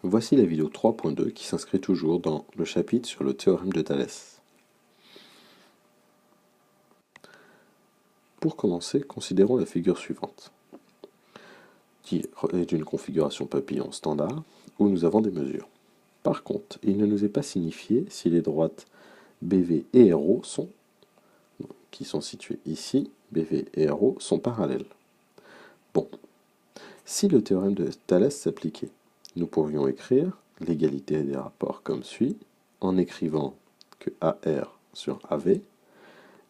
Voici la vidéo 3.2 qui s'inscrit toujours dans le chapitre sur le théorème de Thalès. Pour commencer, considérons la figure suivante, qui est d'une configuration papillon standard, où nous avons des mesures. Par contre, il ne nous est pas signifié si les droites BV et RO qui sont situées ici, BV et RO, sont parallèles. Bon, si le théorème de Thalès s'appliquait, nous pourrions écrire l'égalité des rapports comme suit, en écrivant que AR sur AV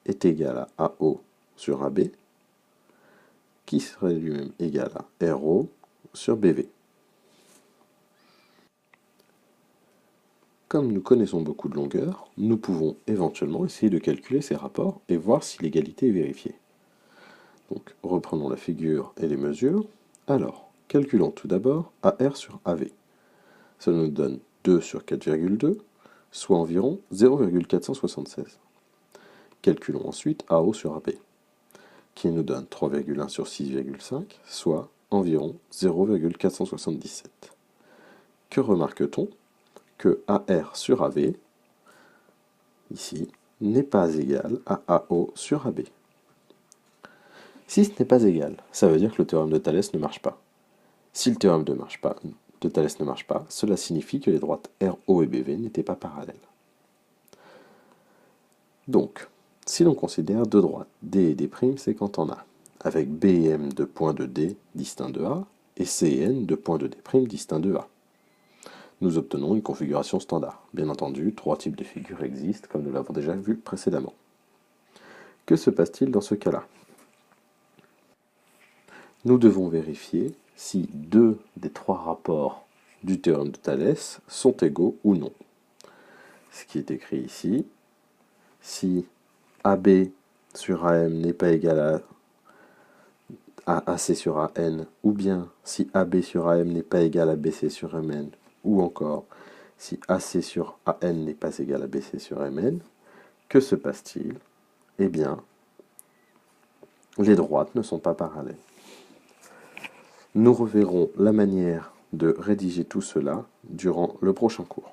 est égal à AO sur AB, qui serait lui-même égal à RO sur BV. Comme nous connaissons beaucoup de longueurs, nous pouvons éventuellement essayer de calculer ces rapports et voir si l'égalité est vérifiée. Donc reprenons la figure et les mesures. Alors, calculons tout d'abord AR sur AV. Ça nous donne 2 sur 4,2, soit environ 0,476. Calculons ensuite AO sur AB, qui nous donne 3,1 sur 6,5, soit environ 0,477. Que remarque-t-on? Que AR sur AV, ici, n'est pas égal à AO sur AB. Si ce n'est pas égal, ça veut dire que le théorème de Thalès ne marche pas. Si le théorème de Thalès ne marche pas, cela signifie que les droites RO et BV n'étaient pas parallèles. Donc, si l'on considère deux droites, D et D' séquentes en A, avec B et M de points de D distincts de A, et C et N de points de D' distincts de A, nous obtenons une configuration standard. Bien entendu, trois types de figures existent, comme nous l'avons déjà vu précédemment. Que se passe-t-il dans ce cas-là? Nous devons vérifier si deux des trois rapports du théorème de Thalès sont égaux ou non. Ce qui est écrit ici, si AB sur AM n'est pas égal à AC sur AN, ou bien si AB sur AM n'est pas égal à BC sur MN, ou encore si AC sur AN n'est pas égal à BC sur MN, que se passe-t-il? Eh bien, les droites ne sont pas parallèles. Nous reverrons la manière de rédiger tout cela durant le prochain cours.